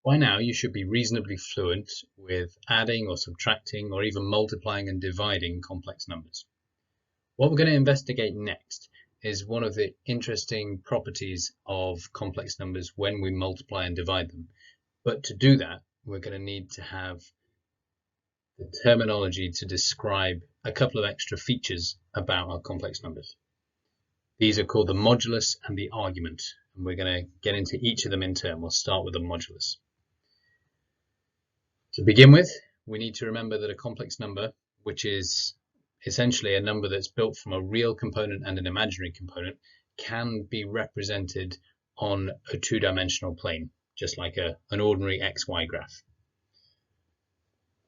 By now, you should be reasonably fluent with adding or subtracting or even multiplying and dividing complex numbers. What we're going to investigate next is one of the interesting properties of complex numbers when we multiply and divide them. But to do that, we're going to need to have the terminology to describe a couple of extra features about our complex numbers. These are called the modulus and the argument, and we're going to get into each of them in turn. We'll start with the modulus. To begin with, we need to remember that a complex number, which is essentially a number that's built from a real component and an imaginary component, can be represented on a two-dimensional plane, just like an ordinary XY graph.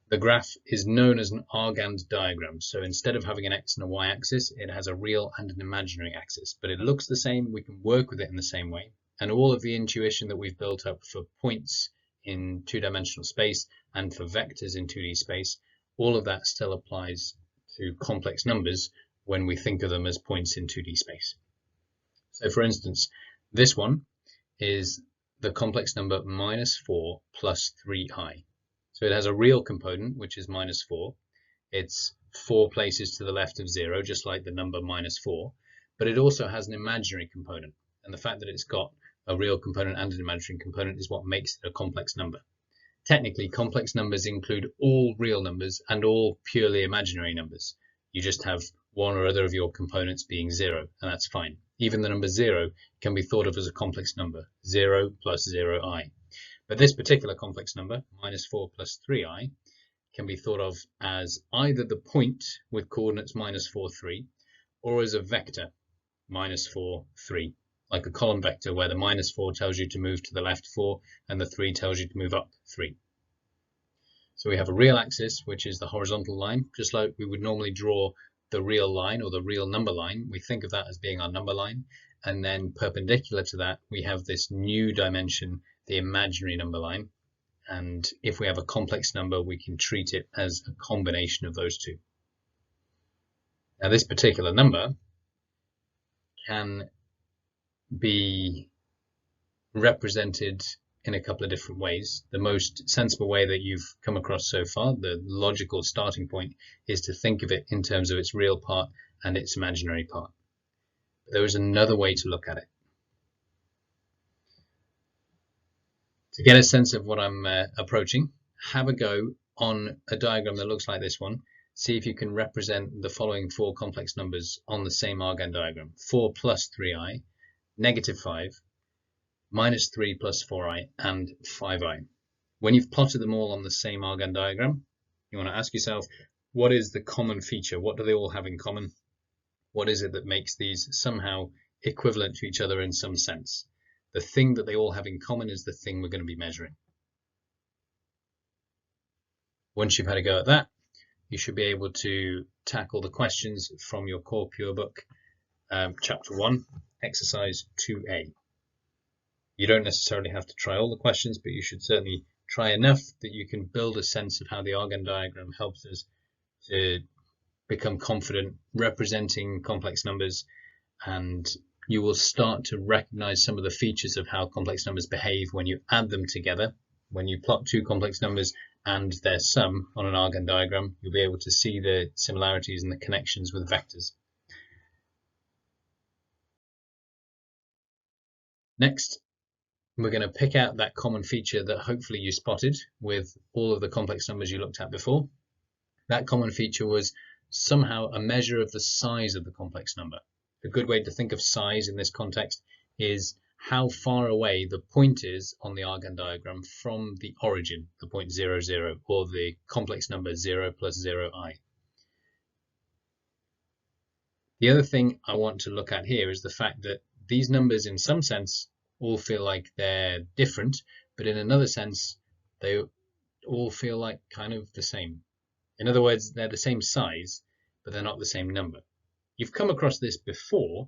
The graph is known as an Argand diagram, so instead of having an X and a Y axis, it has a real and an imaginary axis, but it looks the same, we can work with it in the same way, and all of the intuition that we've built up for points in two-dimensional space and for vectors in 2D space, all of that still applies to complex numbers when we think of them as points in 2D space. So for instance, this one is the complex number -4 plus 3i. So it has a real component, which is -4. It's 4 places to the left of 0, just like the number -4, but it also has an imaginary component. And the fact that it's got a real component and an imaginary component is what makes it a complex number. Technically, complex numbers include all real numbers and all purely imaginary numbers. You just have one or other of your components being 0, and that's fine. Even the number 0 can be thought of as a complex number, 0 plus 0i. But this particular complex number, -4 plus 3i, can be thought of as either the point with coordinates -4, 3, or as a vector, -4, 3. Like a column vector where the -4 tells you to move to the left 4 and the 3 tells you to move up 3. So we have a real axis, which is the horizontal line, just like we would normally draw the real line or the real number line. We think of that as being our number line, and then perpendicular to that we have this new dimension, the imaginary number line, and if we have a complex number we can treat it as a combination of those two. Now this particular number can be represented in a couple of different ways. The most sensible way that you've come across so far, the logical starting point, is to think of it in terms of its real part and its imaginary part. But there is another way to look at it. To get a sense of what I'm approaching, have a go on a diagram that looks like this one. See if you can represent the following 4 complex numbers on the same Argand diagram. 4 plus 3i, -5, -3 plus 4i, and 5i. When you've plotted them all on the same Argand diagram, you want to ask yourself, what is the common feature? What do they all have in common? What is it that makes these somehow equivalent to each other in some sense? The thing that they all have in common is the thing we're going to be measuring. Once you've had a go at that, you should be able to tackle the questions from your Core Pure book, Chapter 1, Exercise 2a. You don't necessarily have to try all the questions, but you should certainly try enough that you can build a sense of how the Argand diagram helps us to become confident representing complex numbers, and you will start to recognize some of the features of how complex numbers behave when you add them together. When you plot 2 complex numbers and their sum on an Argand diagram, you'll be able to see the similarities and the connections with vectors. Next, we're going to pick out that common feature that hopefully you spotted with all of the complex numbers you looked at before. That common feature was somehow a measure of the size of the complex number. A good way to think of size in this context is how far away the point is on the Argand diagram from the origin, the point 0, 0, or the complex number 0 plus 0i. The other thing I want to look at here is the fact that these numbers in some sense all feel like they're different, but in another sense they all feel like kind of the same. In other words, they're the same size, but they're not the same number. You've come across this before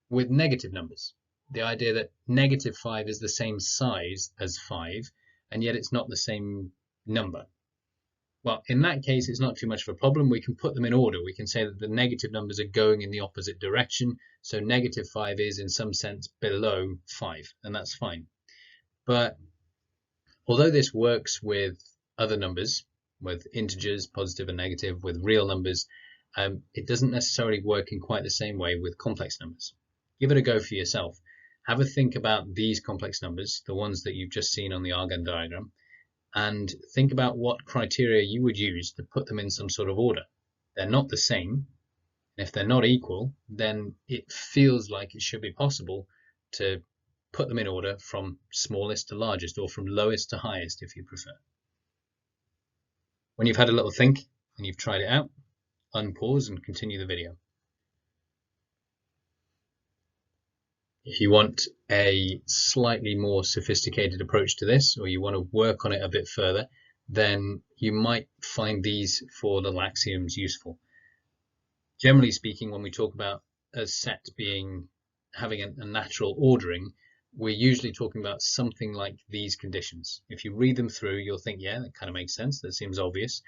with negative numbers. The idea that -5 is the same size as 5, and yet it's not the same number. Well, in that case, it's not too much of a problem. We can put them in order. We can say that the negative numbers are going in the opposite direction. So -5 is in some sense below 5, and that's fine. But Although this works with other numbers, with integers, positive and negative, with real numbers, it doesn't necessarily work in quite the same way with complex numbers. Give it a go for yourself. Have a think about these complex numbers, the ones that you've just seen on the Argand diagram, and think about what criteria you would use to put them in some sort of order. They're not the same. And if they're not equal, then it feels like it should be possible to put them in order from smallest to largest, or from lowest to highest if you prefer. When you've had a little think and you've tried it out, unpause and continue the video. If you want a slightly more sophisticated approach to this, or you want to work on it a bit further, then you might find these four little axioms useful. Generally speaking, when we talk about a set having a natural ordering, we're usually talking about something like these conditions. If you read them through, you'll think, yeah, that kind of makes sense. That seems obvious.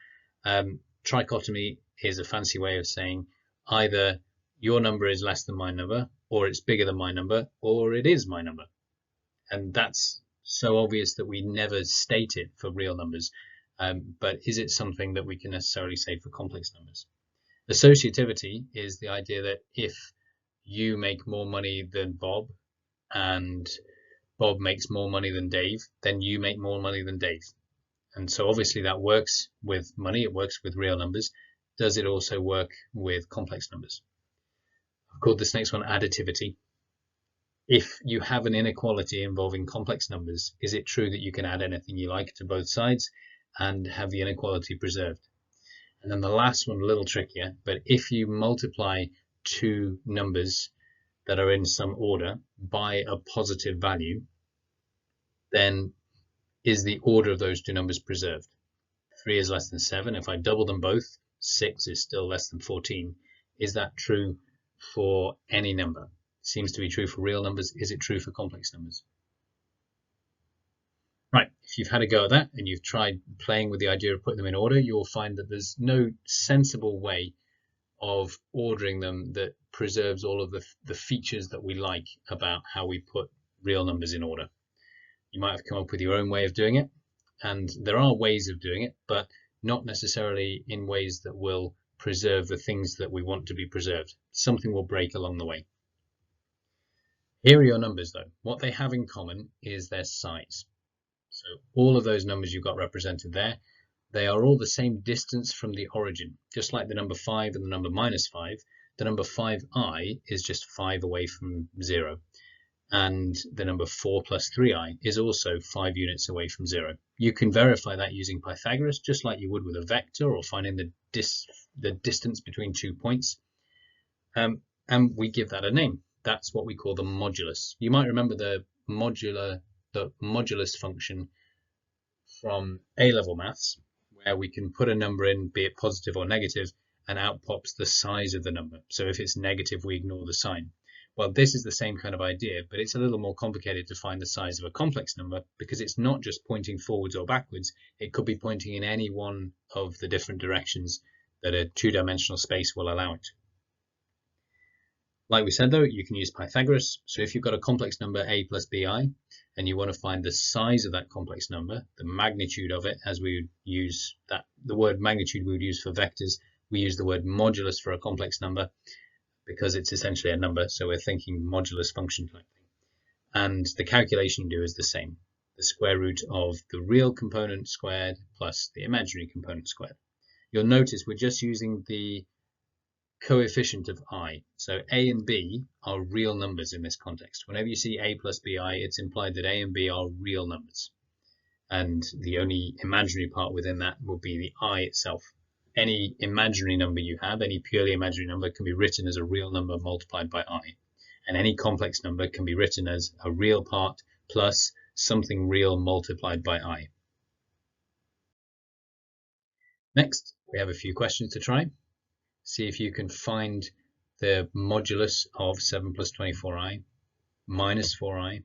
Trichotomy is a fancy way of saying either your number is less than my number, or it's bigger than my number, or it is my number. And that's so obvious that we never state it for real numbers. But is it something that we can necessarily say for complex numbers? Associativity is the idea that if you make more money than Bob, and Bob makes more money than Dave, then you make more money than Dave. And so obviously that works with money, it works with real numbers. Does it also work with complex numbers? I've called this next one additivity. If you have an inequality involving complex numbers, is it true that you can add anything you like to both sides and have the inequality preserved? And then the last one, a little trickier, but if you multiply two numbers that are in some order by a positive value, then is the order of those two numbers preserved? 3 is less than 7. If I double them both, 6 is still less than 14. Is that true for any number? Seems to be true for real numbers. Is it true for complex numbers? Right, if you've had a go at that and you've tried playing with the idea of putting them in order, you'll find that there's no sensible way of ordering them that preserves all of the features that we like about how we put real numbers in order. You might have come up with your own way of doing it, and there are ways of doing it, but not necessarily in ways that will preserve the things that we want to be preserved. Something will break along the way. Here are your numbers though. What they have in common is their size. So all of those numbers you've got represented there, they are all the same distance from the origin. Just like the number 5 and the number -5, the number 5i is just 5 away from 0. And the number 4 plus 3i is also 5 units away from 0. You can verify that using Pythagoras, just like you would with a vector or finding the distance between 2 points. And we give that a name. That's what we call the modulus. You might remember the modulus function from A-level maths, where we can put a number in, be it positive or negative, and out pops the size of the number. So if it's negative, we ignore the sign. Well, this is the same kind of idea, but it's a little more complicated to find the size of a complex number, because it's not just pointing forwards or backwards. It could be pointing in any one of the different directions that a two-dimensional space will allow it. Like we said though, you can use Pythagoras. So if you've got a complex number a plus bi, and you want to find the size of that complex number, the magnitude of it, as we would use that, the word magnitude we would use for vectors, we use the word modulus for a complex number because it's essentially a number, so we're thinking modulus function type thing. And the calculation you do is the same, the square root of the real component squared plus the imaginary component squared. You'll notice we're just using the coefficient of I. So a and b are real numbers in this context. Whenever you see a plus bi, it's implied that a and b are real numbers. And the only imaginary part within that will be the I itself. Any imaginary number you have, any purely imaginary number, can be written as a real number multiplied by I. And any complex number can be written as a real part plus something real multiplied by I. Next, we have a few questions to try. See if you can find the modulus of 7 plus 24i minus 4i.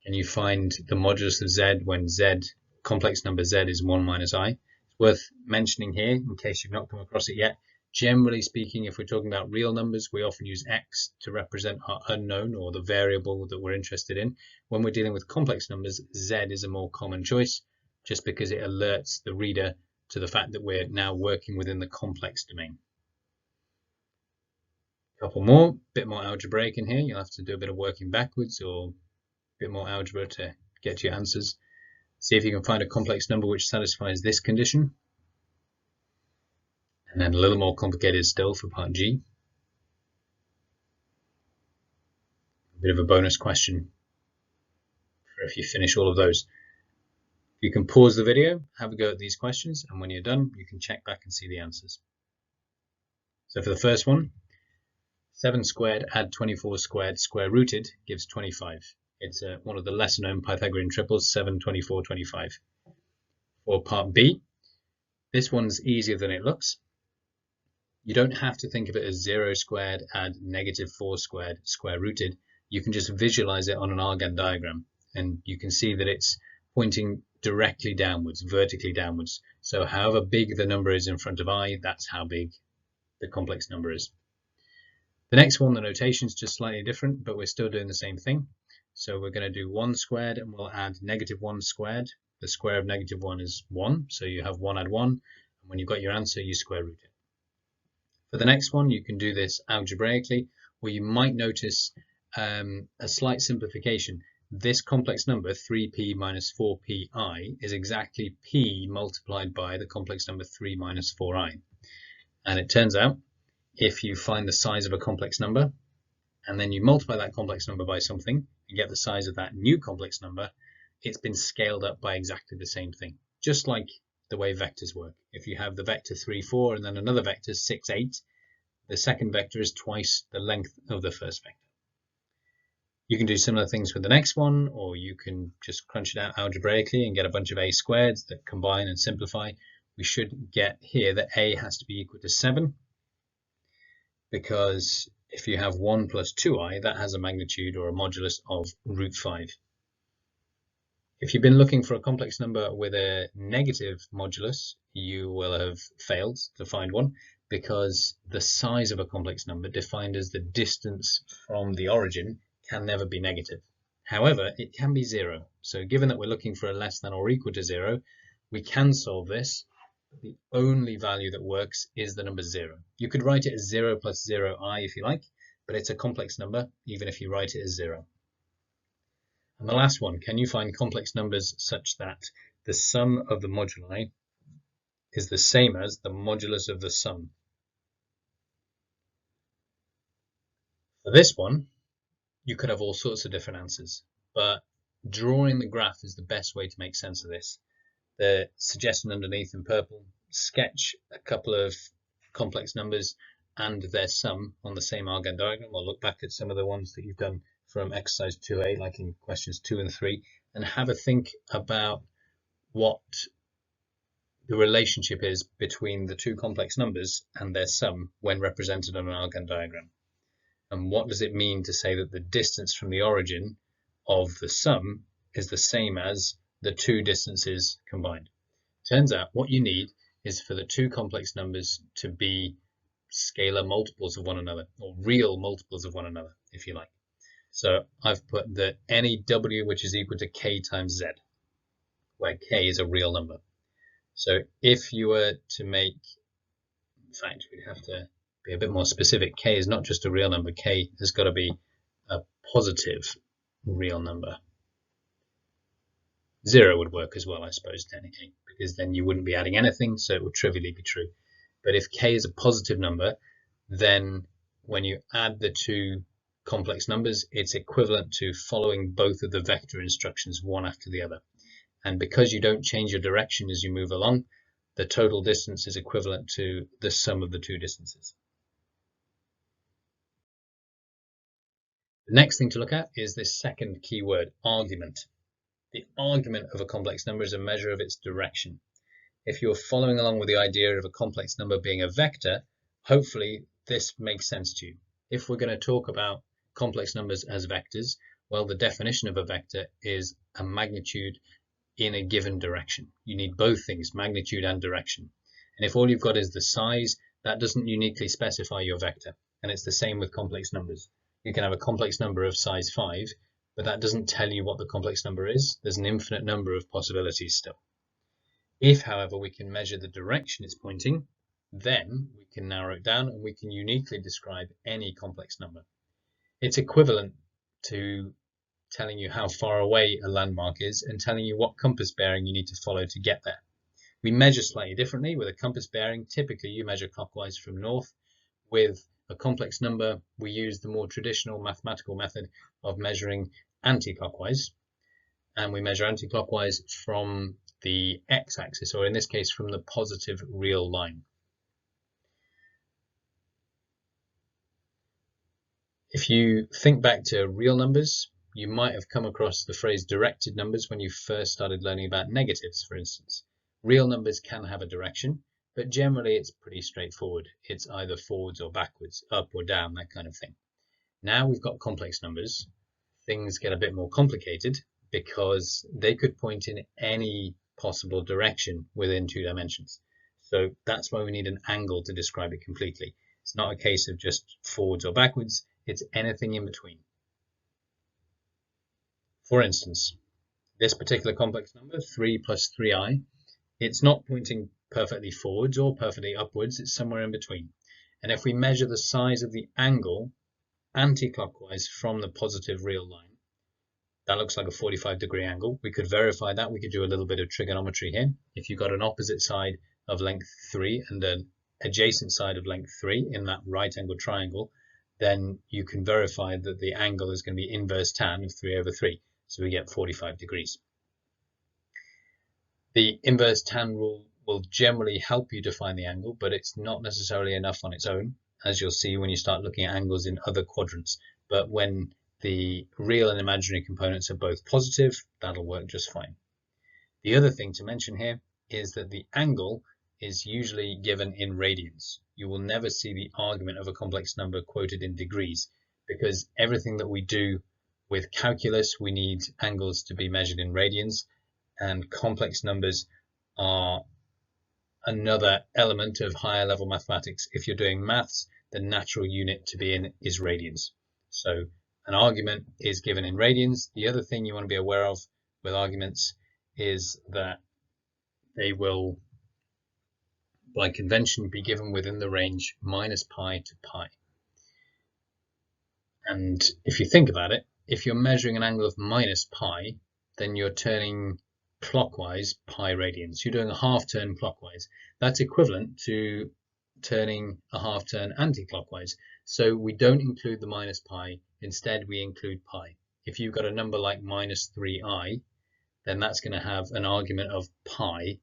Can you find the modulus of z when z, complex number z, is 1 minus I? It's worth mentioning here, in case you've not come across it yet, Generally speaking, if we're talking about real numbers, we often use x to represent our unknown or the variable that we're interested in. When we're dealing with complex numbers, z is a more common choice, just because it alerts the reader to the fact that we're now working within the complex domain. A couple more, bit more algebraic in here. You'll have to do a bit of working backwards or a bit more algebra to get to your answers. See if you can find a complex number which satisfies this condition. And then a little more complicated still for part G. A bit of a bonus question for if you finish all of those. You can pause the video, have a go at these questions, and when you're done, you can check back and see the answers. So for the first one, 7 squared add 24 squared square rooted gives 25. It's one of the lesser known Pythagorean triples, 7, 24, 25. For part B, this one's easier than it looks. You don't have to think of it as 0 squared add -4 squared square rooted. You can just visualize it on an Argand diagram, and you can see that it's pointing directly downwards, vertically downwards. So however big the number is in front of I, that's how big the complex number is. The next one, the notation is just slightly different, but we're still doing the same thing. So we're going to do 1 squared and we'll add -1 squared. The square of -1 is 1, so you have 1 add 1, and when you've got your answer, you square root it. For the next one, you can do this algebraically, where you might notice a slight simplification. This complex number, 3p minus 4pi, is exactly p multiplied by the complex number 3 minus 4i. And it turns out, if you find the size of a complex number, and then you multiply that complex number by something, and get the size of that new complex number, it's been scaled up by exactly the same thing. Just like the way vectors work. If you have the vector 3, 4, and then another vector 6, 8, the second vector is twice the length of the first vector. You can do similar things with the next one, or you can just crunch it out algebraically and get a bunch of a squareds that combine and simplify. We should get here that a has to be equal to 7, because if you have 1 plus 2i, that has a magnitude or a modulus of root 5. If you've been looking for a complex number with a negative modulus, you will have failed to find one, because the size of a complex number, defined as the distance from the origin, can never be negative. However, it can be 0. So given that we're looking for a less than or equal to 0, we can solve this. The only value that works is the number 0. You could write it as 0 plus 0i if you like, but it's a complex number even if you write it as 0. And the last one, can you find complex numbers such that the sum of the moduli is the same as the modulus of the sum? For this one, you could have all sorts of different answers, but drawing the graph is the best way to make sense of this. The suggestion underneath in purple, sketch a couple of complex numbers and their sum on the same Argand diagram, or look back at some of the ones that you've done from exercise 2a, like in questions 2 and 3, and have a think about what the relationship is between the two complex numbers and their sum when represented on an Argand diagram. And what does it mean to say that the distance from the origin of the sum is the same as the two distances combined? Turns out what you need is for the two complex numbers to be scalar multiples of one another, or real multiples of one another, if you like. So I've put that any w which is equal to k times z, where k is a real number. So if you were to make, in fact, we'd have to be a bit more specific. K is not just a real number. K has got to be a positive real number. 0 would work as well, I suppose, technically, because then you wouldn't be adding anything, so it would trivially be true. But if k is a positive number, then when you add the two complex numbers, it's equivalent to following both of the vector instructions one after the other. And because you don't change your direction as you move along, the total distance is equivalent to the sum of the two distances. The next thing to look at is this second key word, argument. The argument of a complex number is a measure of its direction. If you're following along with the idea of a complex number being a vector, hopefully this makes sense to you. If we're going to talk about complex numbers as vectors, well, the definition of a vector is a magnitude in a given direction. You need both things, magnitude and direction. And if all you've got is the size, That doesn't uniquely specify your vector, and it's the same with complex numbers. You can have a complex number of size 5, but that doesn't tell you what the complex number is. There's an infinite number of possibilities still. If, however, we can measure the direction it's pointing, then we can narrow it down and we can uniquely describe any complex number. It's equivalent to telling you how far away a landmark is and telling you what compass bearing you need to follow to get there. We measure slightly differently. With a compass bearing, typically you measure clockwise from north. With a complex number, we use the more traditional mathematical method of measuring anti-clockwise, and we measure anti-clockwise from the x-axis, or in this case from the positive real line. If you think back to real numbers, you might have come across the phrase directed numbers when you first started learning about negatives, for instance. Real numbers can have a direction, but generally it's pretty straightforward. It's either forwards or backwards, up or down, that kind of thing. Now we've got complex numbers, things get a bit more complicated because they could point in any possible direction within 2 dimensions. So that's why we need an angle to describe it completely. It's not a case of just forwards or backwards, it's anything in between. For instance, this particular complex number, 3 plus 3i, it's not pointing perfectly forwards or perfectly upwards, it's somewhere in between. And if we measure the size of the angle anti-clockwise from the positive real line, that looks like a 45-degree angle. We could verify that. We could do a little bit of trigonometry here. If you've got an opposite side of length 3 and an adjacent side of length 3 in that right angle triangle, then you can verify that the angle is going to be inverse tan of 3 over 3. So we get 45 degrees. The inverse tan rule will generally help you define the angle, but it's not necessarily enough on its own, as you'll see when you start looking at angles in other quadrants. But when the real and imaginary components are both positive, that'll work just fine. The other thing to mention here is that the angle is usually given in radians. You will never see the argument of a complex number quoted in degrees, because everything that we do with calculus, we need angles to be measured in radians, and complex numbers are another element of higher level mathematics. If you're doing maths, the natural unit to be in is radians. So an argument is given in radians. The other thing you want to be aware of with arguments is that they will, by convention, be given within the range minus pi to pi. And if you think about it, if you're measuring an angle of minus pi, then you're turning clockwise pi radians. You're doing a half turn clockwise. That's equivalent to turning a half turn anti-clockwise. So we don't include the minus pi. Instead, we include pi. If you've got a number like minus 3i, then that's going to have an argument of pi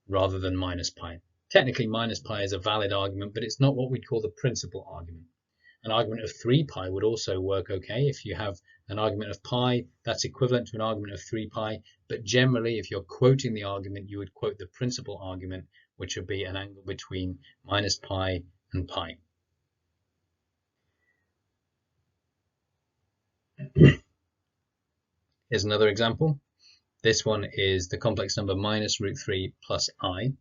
rather than minus pi. Technically, minus pi is a valid argument, but it's not what we'd call the principal argument. An argument of 3 pi would also work okay. If you have an argument of pi, that's equivalent to an argument of 3 pi. But generally, if you're quoting the argument, you would quote the principal argument, which would be an angle between minus pi and pi. Here's another example. This one is the complex number minus root 3 plus I.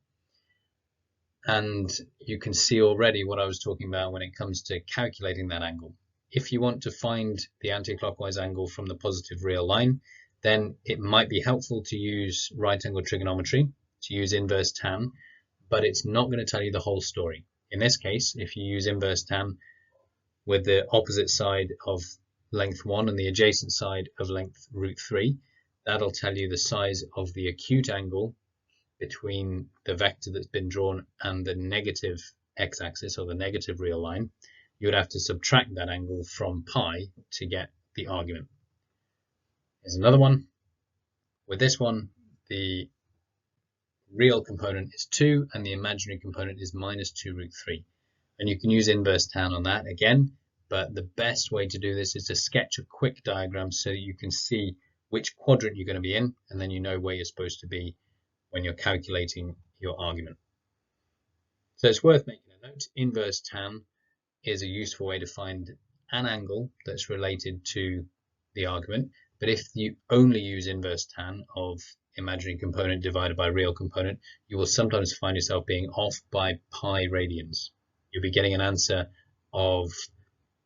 And you can see already what I was talking about when it comes to calculating that angle. If you want to find the anti-clockwise angle from the positive real line, then it might be helpful to use right angle trigonometry, to use inverse tan, but it's not going to tell you the whole story. In this case, if you use inverse tan with the opposite side of length 1 and the adjacent side of length root 3, that'll tell you the size of the acute angle between the vector that's been drawn and the negative x-axis, or the negative real line. You would have to subtract that angle from pi to get the argument. Here's another one. With this one, the real component is 2 and the imaginary component is minus 2 root 3. And you can use inverse tan on that again, but the best way to do this is to sketch a quick diagram so that you can see which quadrant you're going to be in, and then you know where you're supposed to be when you're calculating your argument. So it's worth making a note. Inverse tan is a useful way to find an angle that's related to the argument, but if you only use inverse tan of imaginary component divided by real component, you will sometimes find yourself being off by pi radians. you'll be getting an answer of,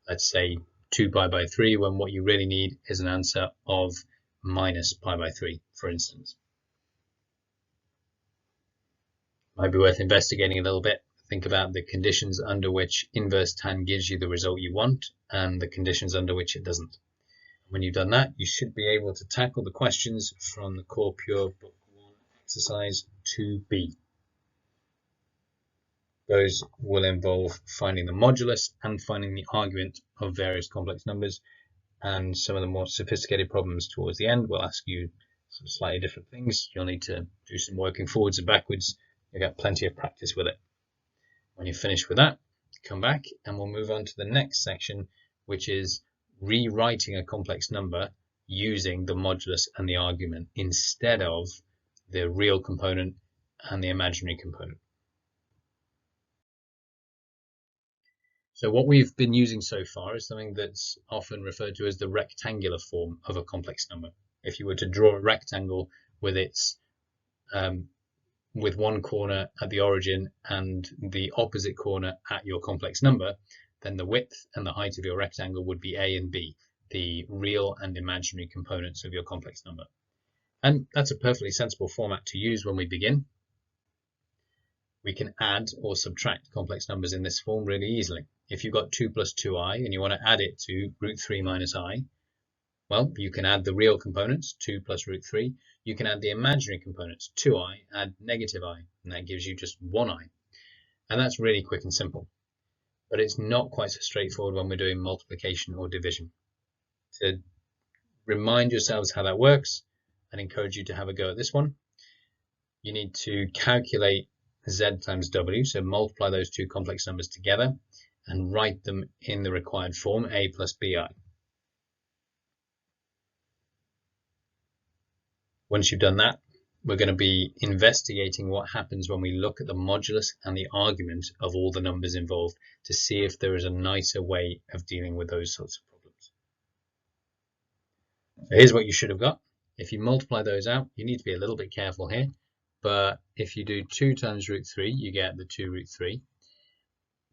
let's say, 2 pi by 3, when what you really need is an answer of minus pi by 3, for instance. Might be worth investigating a little bit. Think about the conditions under which inverse tan gives you the result you want and the conditions under which it doesn't. When you've done that, you should be able to tackle the questions from the Core Pure Book 1 exercise 2b. Those will involve finding the modulus and finding the argument of various complex numbers, and some of the more sophisticated problems towards the end will ask you some slightly different things. You'll need to do some working forwards and backwards. You'll get plenty of practice with it. When you're finished with that, come back and we'll move on to the next section, which is rewriting a complex number using the modulus and the argument instead of the real component and the imaginary component. So what we've been using so far is something that's often referred to as the rectangular form of a complex number. If you were to draw a rectangle with its with one corner at the origin and the opposite corner at your complex number, then the width and the height of your rectangle would be A and B, the real and imaginary components of your complex number. And that's a perfectly sensible format to use when we begin. We can add or subtract complex numbers in this form really easily. If you've got 2 plus 2i and you want to add it to root 3 minus I, well, you can add the real components, 2 plus root 3. You can add the imaginary components, 2i, add negative I, and that gives you just 1i. And that's really quick and simple. But it's not quite so straightforward when we're doing multiplication or division. To remind yourselves how that works, I'd encourage you to have a go at this one. You need to calculate z times w, so multiply those two complex numbers together and write them in the required form, a plus bi. Once you've done that, we're going to be investigating what happens when we look at the modulus and the argument of all the numbers involved to see if there is a nicer way of dealing with those sorts of problems. So here's what you should have got. If you multiply those out, you need to be a little bit careful here, but if you do 2 times root 3, you get the 2 root 3.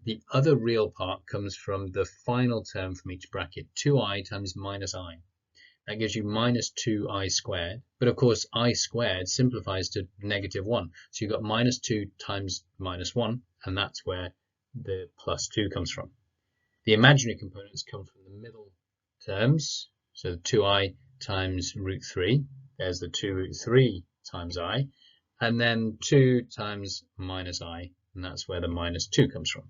The other real part comes from the final term from each bracket, 2i times minus I. That gives you minus 2i squared, but of course I squared simplifies to negative 1. So you've got minus 2 times minus 1, and that's where the plus 2 comes from. The imaginary components come from the middle terms, so 2i times root 3, there's the 2 root 3 times I, and then 2 times minus I, and that's where the minus 2 comes from.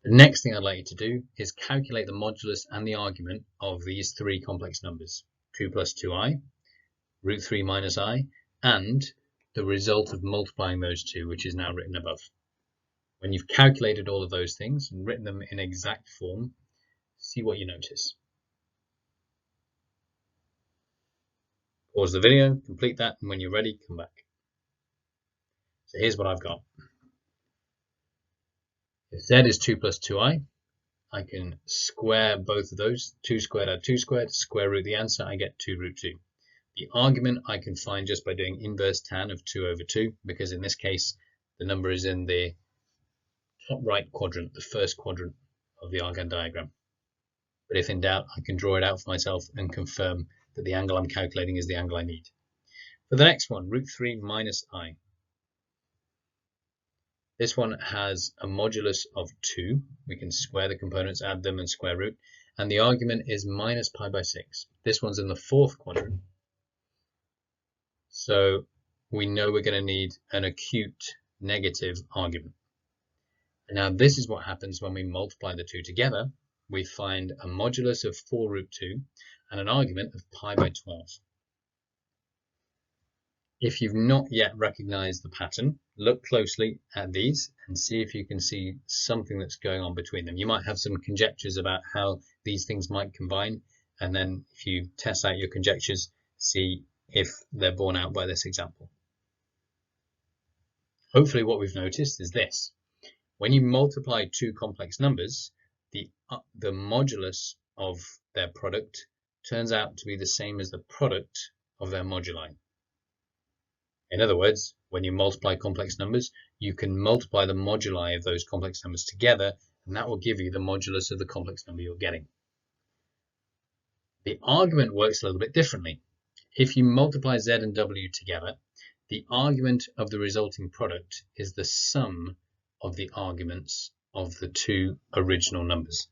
The next thing I'd like you to do is calculate the modulus and the argument of these three complex numbers, 2 plus 2i, root 3 minus I, and the result of multiplying those two, which is now written above. When you've calculated all of those things and written them in exact form, see what you notice. Pause the video, complete that, and when you're ready, come back. So here's what I've got. If z is 2 plus 2i, I can square both of those. 2 squared add 2 squared, square root the answer, I get 2 root 2. The argument I can find just by doing inverse tan of 2 over 2, because in this case, the number is in the top right quadrant, the first quadrant of the Argand diagram. But if in doubt, I can draw it out for myself and confirm that the angle I'm calculating is the angle I need. For the next one, root 3 minus I. This one has a modulus of 2. We can square the components, add them, and square root. And the argument is minus pi by 6. This one's in the fourth quadrant. So we know we're going to need an acute negative argument. And now this is what happens when we multiply the two together. We find a modulus of 4 root 2 and an argument of pi by 12. If you've not yet recognized the pattern, look closely at these and see if you can see something that's going on between them. You might have some conjectures about how these things might combine, and then if you test out your conjectures, see if they're borne out by this example. Hopefully what we've noticed is this. When you multiply two complex numbers, the modulus of their product turns out to be the same as the product of their moduli. In other words, When you multiply complex numbers, you can multiply the moduli of those complex numbers together, and that will give you the modulus of the complex number you're getting. The argument works a little bit differently. If you multiply z and w together, the argument of the resulting product is the sum of the arguments of the two original numbers.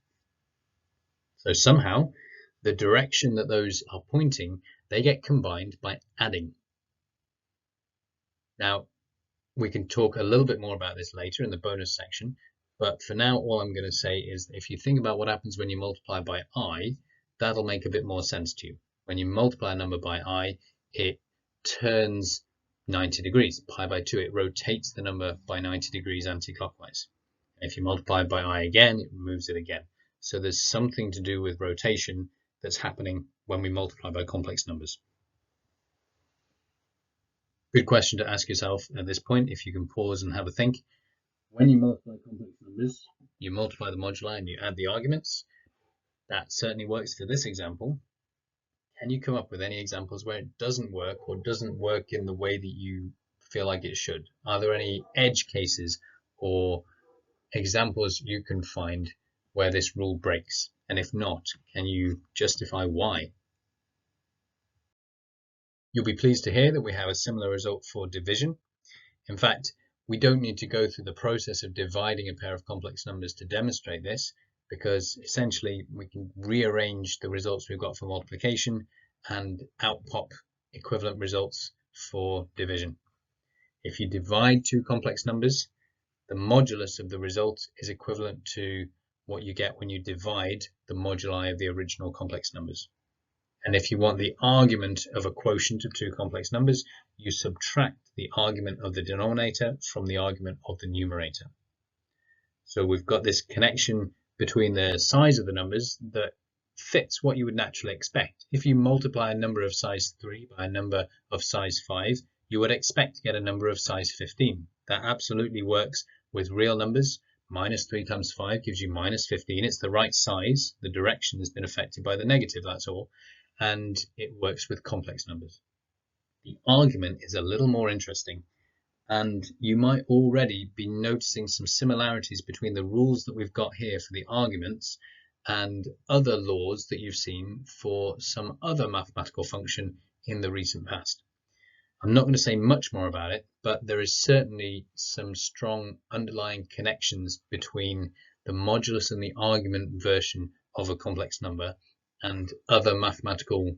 So somehow, the direction that those are pointing, they get combined by adding. Now, we can talk a little bit more about this later in the bonus section, but for now, all I'm going to say is if you think about what happens when you multiply by I, that'll make a bit more sense to you. When you multiply a number by I, it turns 90 degrees. Pi by 2, it rotates the number by 90 degrees anti-clockwise. If you multiply by I again, it moves it again. So there's something to do with rotation that's happening when we multiply by complex numbers. Good question to ask yourself at this point, if you can pause and have a think. When you multiply complex numbers, you multiply the moduli and you add the arguments. That certainly works for this example. Can you come up with any examples where it doesn't work or doesn't work in the way that you feel like it should? Are there any edge cases or examples you can find where this rule breaks? And if not, can you justify why? You'll be pleased to hear that we have a similar result for division. In fact, we don't need to go through the process of dividing a pair of complex numbers to demonstrate this, because essentially we can rearrange the results we've got for multiplication and outpop equivalent results for division. If you divide two complex numbers, the modulus of the result is equivalent to what you get when you divide the moduli of the original complex numbers. And if you want the argument of a quotient of two complex numbers, you subtract the argument of the denominator from the argument of the numerator. So we've got this connection between the size of the numbers that fits what you would naturally expect. If you multiply a number of size 3 by a number of size 5, you would expect to get a number of size 15. That absolutely works with real numbers. Minus 3 times 5 gives you minus 15. It's the right size. The direction has been affected by the negative, that's all. And it works with complex numbers. The argument is a little more interesting, and you might already be noticing some similarities between the rules that we've got here for the arguments and other laws that you've seen for some other mathematical function in the recent past. I'm not going to say much more about it, but there is certainly some strong underlying connections between the modulus and the argument version of a complex number and other mathematical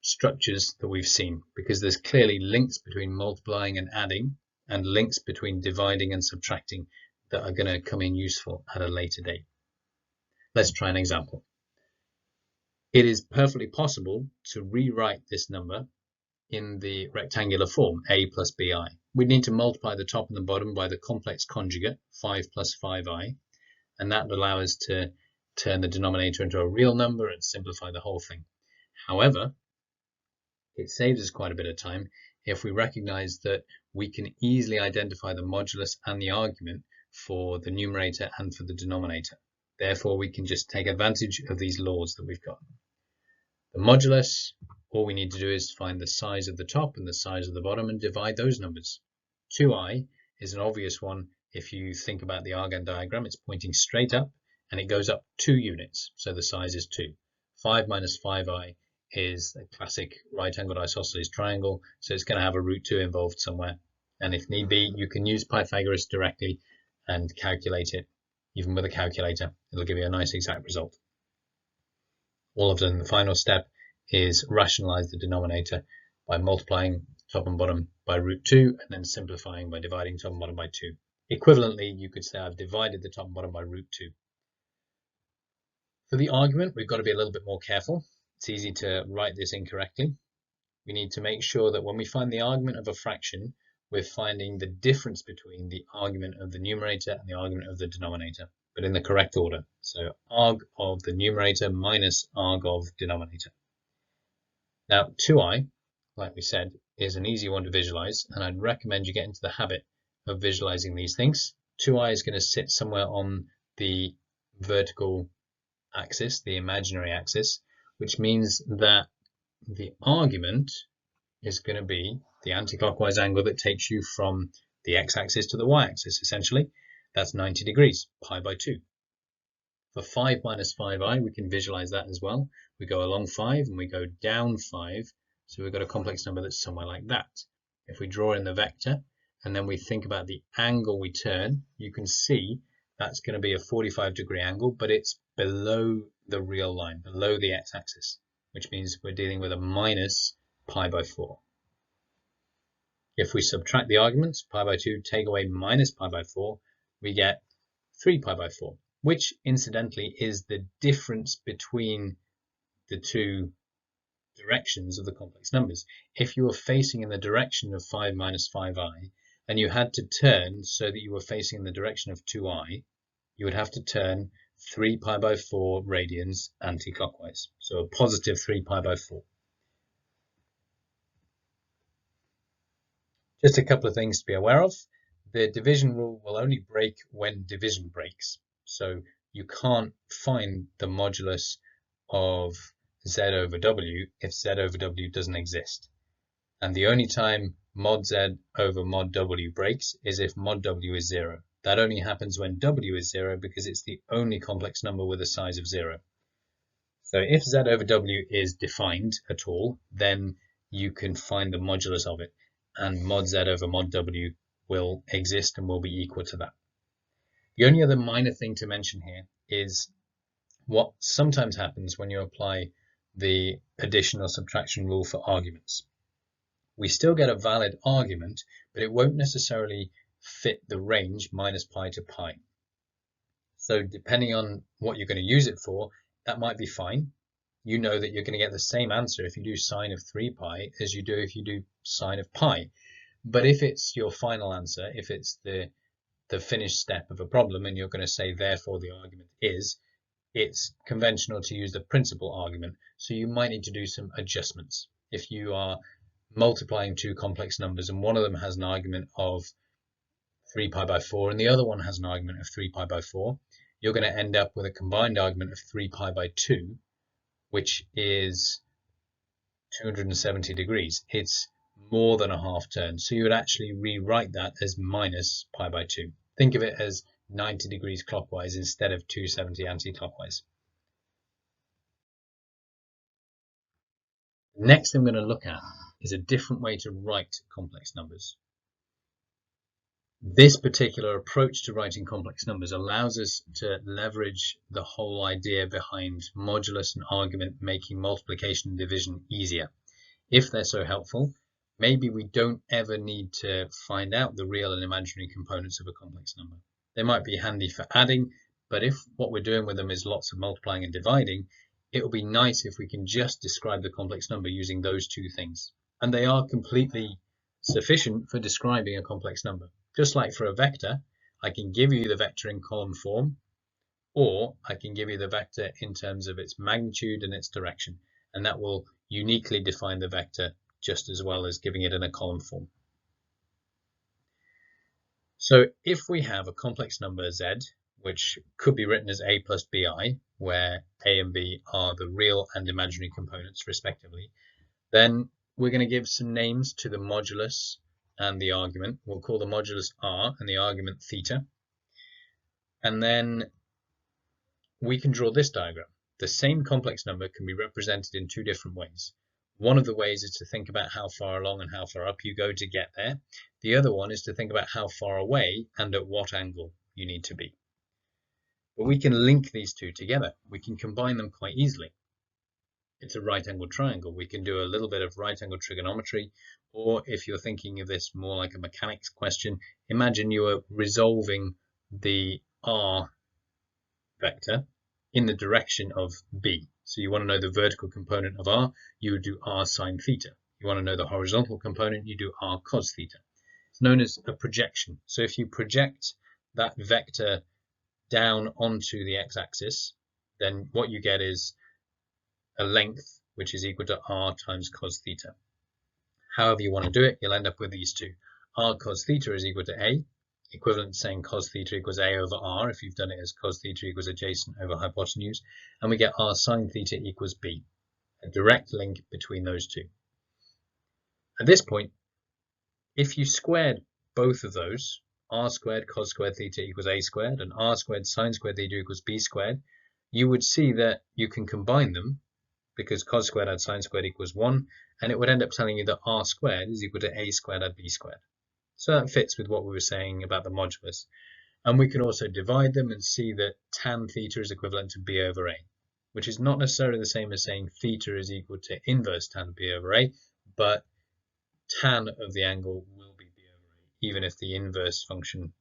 structures that we've seen, because there's clearly links between multiplying and adding and links between dividing and subtracting that are going to come in useful at a later date. Let's try an example. It is perfectly possible to rewrite this number in the rectangular form a plus bi. We need to multiply the top and the bottom by the complex conjugate 5 plus 5i, and that will allow us to turn the denominator into a real number and simplify the whole thing. However, it saves us quite a bit of time if we recognize that we can easily identify the modulus and the argument for the numerator and for the denominator. Therefore, we can just take advantage of these laws that we've got. The modulus, all we need to do is find the size of the top and the size of the bottom and divide those numbers. 2i is an obvious one. If you think about the Argand diagram, it's pointing straight up and it goes up 2 units, so the size is 2. 5 minus 5i is a classic right-angled isosceles triangle, so it's going to have a root 2 involved somewhere. And if need be, you can use Pythagoras directly and calculate it. Even with a calculator, it'll give you a nice exact result. All I've done in the final step is rationalize the denominator by multiplying top and bottom by root 2 and then simplifying by dividing top and bottom by 2. Equivalently, you could say I've divided the top and bottom by root 2. For the argument, we've got to be a little bit more careful. It's easy to write this incorrectly. We need to make sure that when we find the argument of a fraction, we're finding the difference between the argument of the numerator and the argument of the denominator, but in the correct order. So arg of the numerator minus arg of denominator. Now 2i, like we said, is an easy one to visualize, and I'd recommend you get into the habit of visualizing these things. 2i is going to sit somewhere on the vertical axis, the imaginary axis, which means that the argument is going to be the anti-clockwise angle that takes you from the x-axis to the y-axis, essentially. That's 90 degrees, pi by 2. For 5 minus 5i, we can visualize that as well. We go along 5 and we go down 5, so we've got a complex number that's somewhere like that. If we draw in the vector and then we think about the angle we turn, you can see that's going to be a 45-degree angle, but it's below the real line, below the x-axis, which means we're dealing with a minus pi by 4. If we subtract the arguments, pi by 2, take away minus pi by 4, we get 3 pi by 4, which incidentally is the difference between the two directions of the complex numbers. If you were facing in the direction of 5 minus 5i, and you had to turn so that you were facing in the direction of 2i, you would have to turn 3 pi by 4 radians anti-clockwise. So a positive 3 pi by 4. Just a couple of things to be aware of. The division rule will only break when division breaks. So you can't find the modulus of z over w if z over w doesn't exist. And the only time mod z over mod w breaks is if mod w is 0. That only happens when w is 0 because it's the only complex number with a size of 0. So if z over w is defined at all, then you can find the modulus of it, and mod z over mod w will exist and will be equal to that. The only other minor thing to mention here is what sometimes happens when you apply the addition or subtraction rule for arguments. We still get a valid argument, but it won't necessarily fit the range minus pi to pi. So depending on what you're going to use it for, that might be fine. You know that you're going to get the same answer if you do sine of 3 pi as you do if you do sine of pi. But if it's your final answer, if it's the finished step of a problem and you're going to say therefore the argument is, it's conventional to use the principal argument. So you might need to do some adjustments. If you are multiplying two complex numbers and one of them has an argument of 3 pi by 4 and the other one has an argument of 3 pi by 4, you're going to end up with a combined argument of 3 pi by 2, which is 270 degrees. It's more than a half turn, so you would actually rewrite that as minus pi by 2. Think of it as 90 degrees clockwise instead of 270 anti-clockwise. Next I'm going to look at is a different way to write complex numbers. This particular approach to writing complex numbers allows us to leverage the whole idea behind modulus and argument making multiplication and division easier. If they're so helpful, maybe we don't ever need to find out the real and imaginary components of a complex number. They might be handy for adding, but if what we're doing with them is lots of multiplying and dividing, it will be nice if we can just describe the complex number using those two things. And they are completely sufficient for describing a complex number. Just like for a vector, I can give you the vector in column form, or I can give you the vector in terms of its magnitude and its direction, and that will uniquely define the vector just as well as giving it in a column form. So if we have a complex number z, which could be written as a plus bi, where a and b are the real and imaginary components respectively, then we're going to give some names to the modulus and the argument. We'll call the modulus r and the argument theta. And then we can draw this diagram. The same complex number can be represented in two different ways. One of the ways is to think about how far along and how far up you go to get there. The other one is to think about how far away and at what angle you need to be. But we can link these two together. We can combine them quite easily. It's a right-angled triangle. We can do a little bit of right-angled trigonometry, or if you're thinking of this more like a mechanics question, imagine you are resolving the r vector in the direction of b. So you want to know the vertical component of r, you would do r sine theta. You want to know the horizontal component, you do r cos theta. It's known as a projection. So if you project that vector down onto the x-axis, then what you get is a length which is equal to r times cos theta. However you want to do it, you'll end up with these two. R cos theta is equal to a, equivalent to saying cos theta equals a over r if you've done it as cos theta equals adjacent over hypotenuse, and we get r sine theta equals b, a direct link between those two. At this point, if you squared both of those, r squared cos squared theta equals a squared and r squared sine squared theta equals b squared, you would see that you can combine them because cos squared add sine squared equals 1, and it would end up telling you that r squared is equal to a squared add b squared. So that fits with what we were saying about the modulus. And we can also divide them and see that tan theta is equivalent to b over a, which is not necessarily the same as saying theta is equal to inverse tan b over a, but tan of the angle will be b over a, even if the inverse function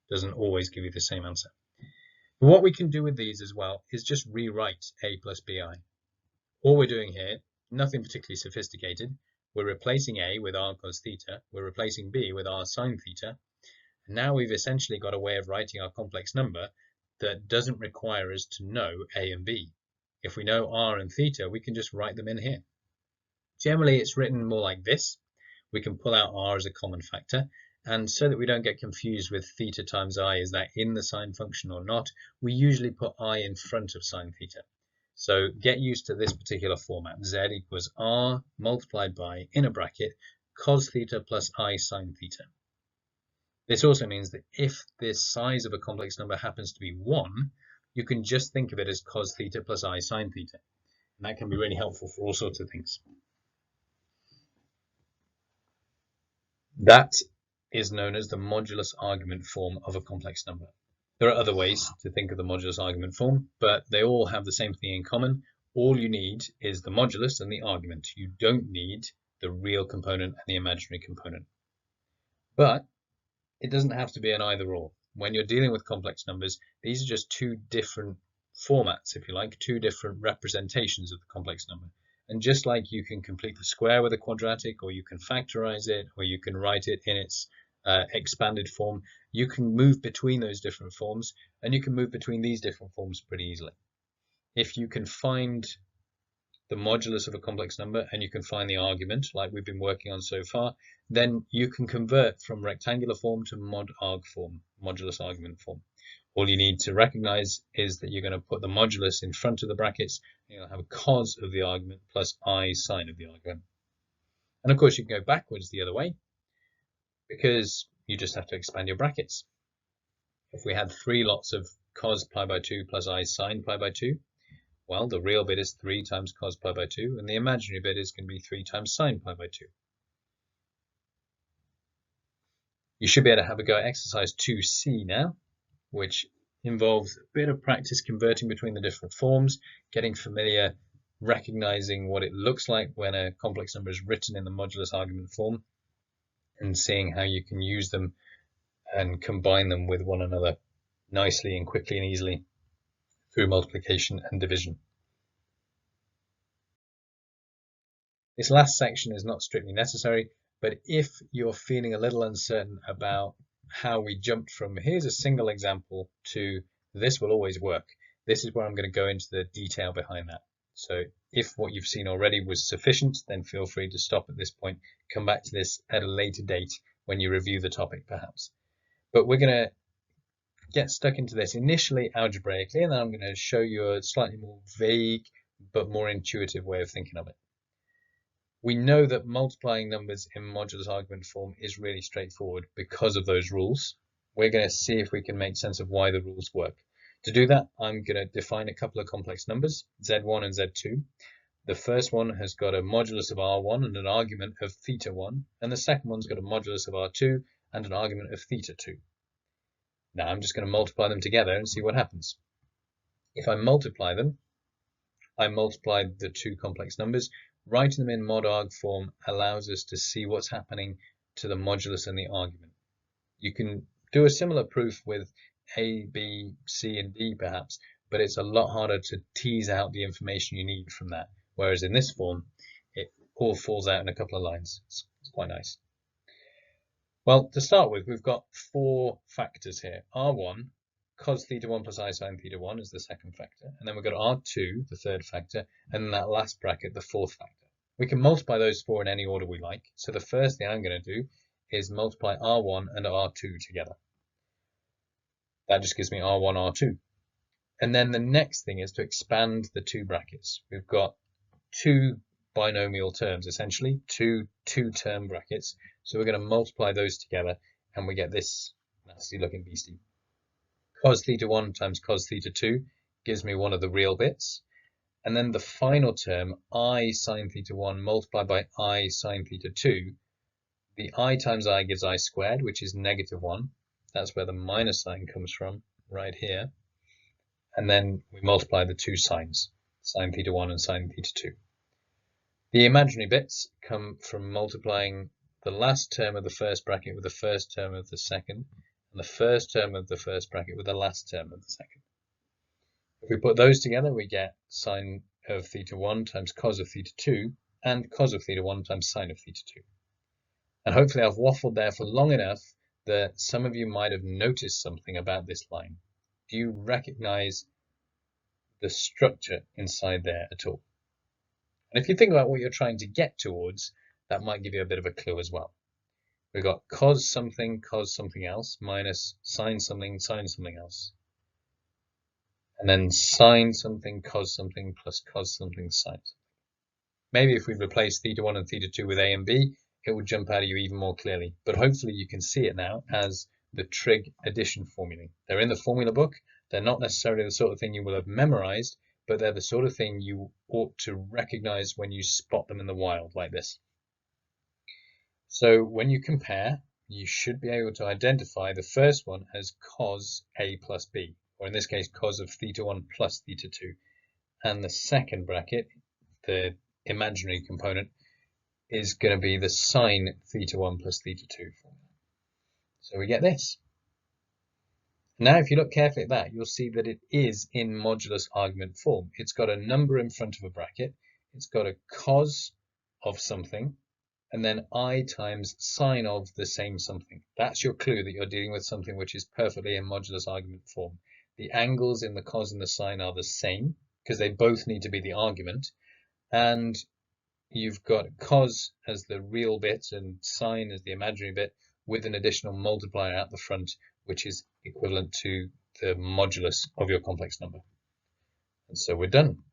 doesn't always give you the same answer. But what we can do with these as well is just rewrite a plus bi. All we're doing here, nothing particularly sophisticated. We're replacing a with r cos theta, we're replacing b with r sine theta, and now we've essentially got a way of writing our complex number that doesn't require us to know a and b. If we know r and theta, we can just write them in here. Generally, it's written more like this. We can pull out r as a common factor, and so that we don't get confused with theta times I, is that in the sine function or not, we usually put I in front of sine theta. So get used to this particular format. Z equals r multiplied by, in a bracket, cos theta plus I sine theta. This also means that if the size of a complex number happens to be 1, you can just think of it as cos theta plus I sine theta. And that can be really helpful for all sorts of things. That is known as the modulus argument form of a complex number. There are other ways to think of the modulus argument form, but they all have the same thing in common. All you need is the modulus and the argument. You don't need the real component and the imaginary component. But it doesn't have to be an either-or. When you're dealing with complex numbers, these are just two different formats, if you like, two different representations of the complex number. And just like you can complete the square with a quadratic, or you can factorize it, or you can write it in its expanded form, you can move between those different forms, and you can move between these different forms pretty easily. If you can find the modulus of a complex number and you can find the argument, like we've been working on so far, then you can convert from rectangular form to mod-arg form, modulus argument form. All you need to recognize is that you're going to put the modulus in front of the brackets, and you'll have a cos of the argument plus I sine of the argument. And of course you can go backwards the other way, because you just have to expand your brackets. If we had 3 lots of cos pi by 2 plus I sine pi by 2, well, the real bit is 3 times cos pi by 2, and the imaginary bit is going to be 3 times sine pi by 2. You should be able to have a go at exercise 2c now, which involves a bit of practice converting between the different forms, getting familiar, recognizing what it looks like when a complex number is written in the modulus argument form, and seeing how you can use them and combine them with one another nicely and quickly and easily through multiplication and division. This last section is not strictly necessary, but if you're feeling a little uncertain about how we jumped from here's a single example to this will always work, this is where I'm going to go into the detail behind that. So if what you've seen already was sufficient, then feel free to stop at this point, come back to this at a later date when you review the topic perhaps. But we're going to get stuck into this initially algebraically, and then I'm going to show you a slightly more vague but more intuitive way of thinking of it. We know that multiplying numbers in modulus argument form is really straightforward because of those rules. We're going to see if we can make sense of why the rules work. To do that, I'm going to define a couple of complex numbers, z1 and z2. The first one has got a modulus of r1 and an argument of theta1, and the second one's got a modulus of r2 and an argument of theta2. Now I'm just going to multiply them together and see what happens. If I multiply them, I multiply the two complex numbers. Writing them in mod-arg form allows us to see what's happening to the modulus and the argument. You can do a similar proof with A, B, C, and D perhaps, but it's a lot harder to tease out the information you need from that. Whereas in this form, it all falls out in a couple of lines. It's quite nice. Well, to start with, we've got 4 factors here. R1, cos theta 1 plus I sine theta 1 is the second factor. And then we've got R2, the third factor, and then that last bracket, the fourth factor. We can multiply those 4 in any order we like. So the first thing I'm going to do is multiply R1 and R2 together. That just gives me R1, R2. And then the next thing is to expand the 2 brackets. We've got 2 binomial terms, essentially, two-term brackets. So we're going to multiply those together, and we get this nasty looking beastie. Cos theta 1 times cos theta 2 gives me one of the real bits. And then the final term, I sine theta 1 multiplied by I sine theta 2, the I times I gives I squared, which is -1. That's where the minus sign comes from, right here. And then we multiply the two signs, sine theta 1 and sine theta 2. The imaginary bits come from multiplying the last term of the first bracket with the first term of the second, and the first term of the first bracket with the last term of the second. If we put those together, we get sine of theta 1 times cos of theta 2, and cos of theta 1 times sine of theta 2. And hopefully I've waffled there for long enough that some of you might have noticed something about this line. Do you recognize the structure inside there at all? And if you think about what you're trying to get towards, that might give you a bit of a clue as well. We've got cos something else, minus sine something else. And then sine something, cos something, plus cos something, sine something. Maybe if we replace theta 1 and theta 2 with a and b, it will jump out at you even more clearly. But hopefully you can see it now as the trig addition formulae. They're in the formula book. They're not necessarily the sort of thing you will have memorized, but they're the sort of thing you ought to recognize when you spot them in the wild like this. So when you compare, you should be able to identify the first one as cos a plus b, or in this case cos of theta 1 plus theta 2. And the second bracket, the imaginary component, is going to be the sine theta 1 plus theta 2 formula. So we get this. Now if you look carefully at that, you'll see that it is in modulus argument form. It's got a number in front of a bracket, it's got a cos of something, and then I times sine of the same something. That's your clue that you're dealing with something which is perfectly in modulus argument form. The angles in the cos and the sine are the same, because they both need to be the argument, and you've got cos as the real bit and sine as the imaginary bit, with an additional multiplier at the front, which is equivalent to the modulus of your complex number. And so we're done.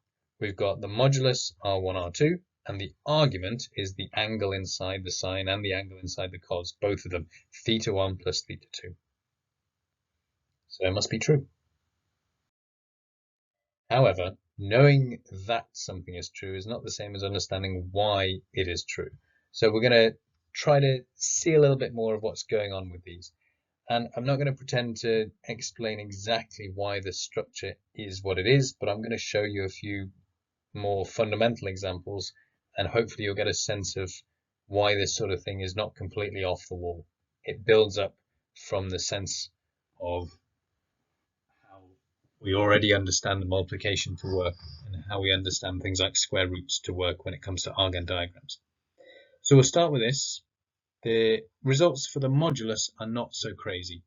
We've got the modulus R1, R2, and the argument is the angle inside the sine and the angle inside the cos, both of them, theta 1 plus theta 2. So it must be true. However, knowing that something is true is not the same as understanding why it is true. So we're going to try to see a little bit more of what's going on with these. And I'm not going to pretend to explain exactly why the structure is what it is, but I'm going to show you a few more fundamental examples, and hopefully you'll get a sense of why this sort of thing is not completely off the wall. It builds up from the sense of how we already understand the multiplication to work and how we understand things like square roots to work when it comes to Argand diagrams. So we'll start with this. The results for the modulus are not so crazy.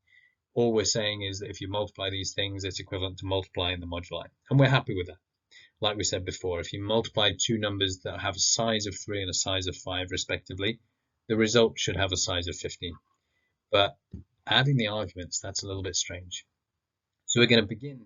All we're saying is that if you multiply these things, it's equivalent to multiplying the moduli. And we're happy with that. Like we said before, if you multiply two numbers that have a size of 3 and a size of 5 respectively, the result should have a size of 15. But adding the arguments, that's a little bit strange. So we're going to begin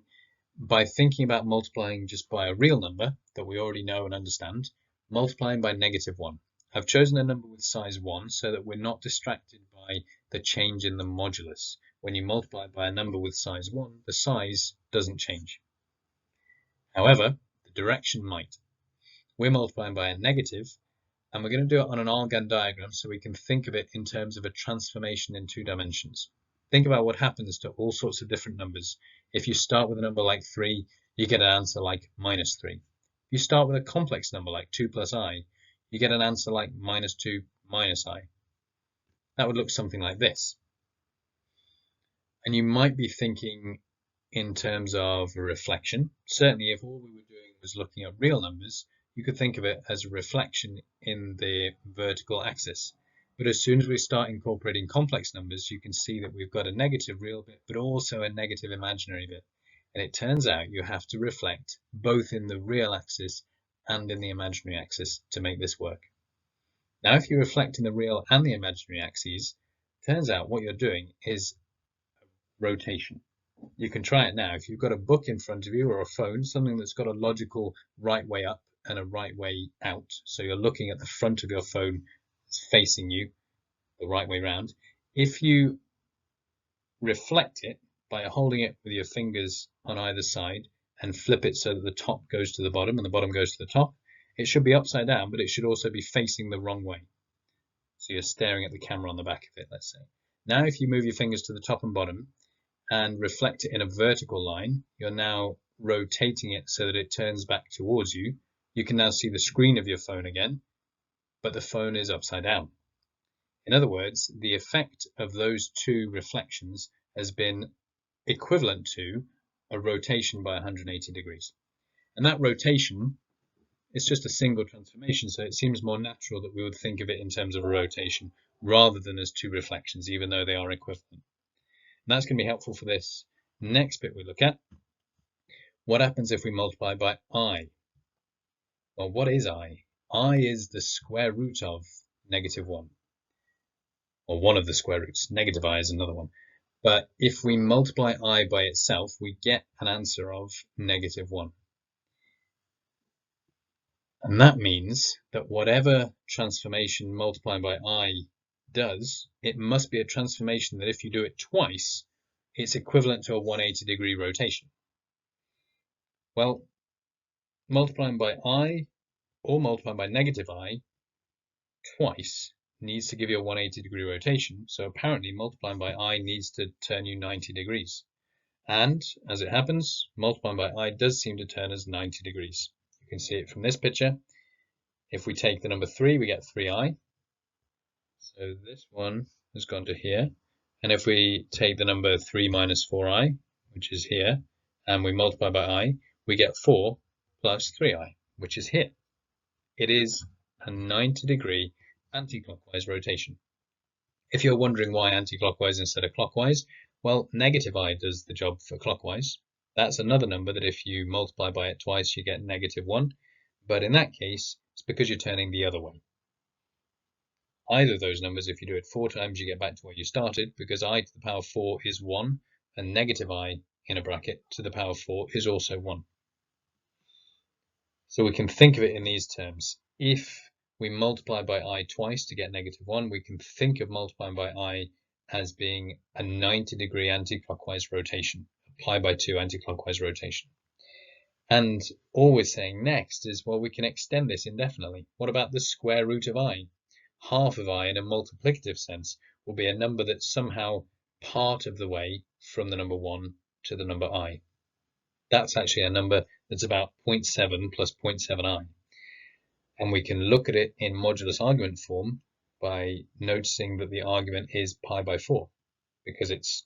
by thinking about multiplying just by a real number that we already know and understand, multiplying by -1. I've chosen a number with size 1 so that we're not distracted by the change in the modulus. When you multiply by a number with size 1, the size doesn't change. However, the direction might. We're multiplying by a negative, and we're going to do it on an Argand diagram so we can think of it in terms of a transformation in 2 dimensions. Think about what happens to all sorts of different numbers. If you start with a number like 3, you get an answer like -3. If you start with a complex number like 2 plus I, you get an answer like -2 minus I. That would look something like this. And you might be thinking in terms of a reflection. Certainly if all we were doing was looking at real numbers, you could think of it as a reflection in the vertical axis. But as soon as we start incorporating complex numbers, you can see that we've got a negative real bit, but also a negative imaginary bit. And it turns out you have to reflect both in the real axis and in the imaginary axis to make this work. Now, if you reflect in the real and the imaginary axes, turns out what you're doing is rotation. You can try it now. If you've got a book in front of you or a phone, something that's got a logical right way up and a right way out. So you're looking at the front of your phone, it's facing you the right way round. If you reflect it by holding it with your fingers on either side and flip it so that the top goes to the bottom and the bottom goes to the top, it should be upside down, but it should also be facing the wrong way. So you're staring at the camera on the back of it, let's say. Now if you move your fingers to the top and bottom and reflect it in a vertical line, you're now rotating it so that it turns back towards you. You can now see the screen of your phone again, but the phone is upside down. In other words, the effect of those two reflections has been equivalent to a rotation by 180 degrees. And that rotation is just a single transformation, so it seems more natural that we would think of it in terms of a rotation rather than as two reflections, even though they are equivalent. And that's going to be helpful for this next bit we look at. What happens if we multiply by I? Well, what is I? I is the square root of -1. Or one of the square roots. Negative I is another one. But if we multiply I by itself, we get an answer of -1. And that means that whatever transformation multiplying by I does, it must be a transformation that if you do it twice, it's equivalent to a 180-degree rotation. Well, multiplying by I or multiplying by -I twice needs to give you a 180-degree rotation, so apparently multiplying by I needs to turn you 90 degrees. And, as it happens, multiplying by I does seem to turn us 90 degrees. You can see it from this picture. If we take the number 3, we get 3i. So this one has gone to here. And if we take the number 3 minus 4i, which is here, and we multiply by I, we get 4 plus 3i, which is here. It is a 90-degree anti-clockwise rotation. If you're wondering why anti-clockwise instead of clockwise, well, -I does the job for clockwise. That's another number that if you multiply by it twice, you get -1. But in that case, it's because you're turning the other way. Either of those numbers, if you do it 4 times, you get back to where you started, because I to the power 4 is 1, and -I in a bracket to the power 4 is also 1. So we can think of it in these terms. If we multiply by I twice to get -1, we can think of multiplying by I as being a 90-degree anti-clockwise rotation, a pi/2 anti-clockwise rotation. And all we're saying next is, well, we can extend this indefinitely. What about the square root of I? Half of I in a multiplicative sense will be a number that's somehow part of the way from the number 1 to the number I. That's actually a number that's about 0.7 plus 0.7i. And we can look at it in modulus argument form by noticing that the argument is pi/4, because it's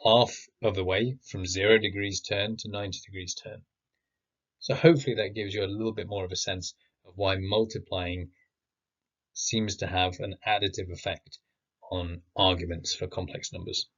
half of the way from 0 degrees turn to 90 degrees turn. So hopefully that gives you a little bit more of a sense of why multiplying seems to have an additive effect on arguments for complex numbers.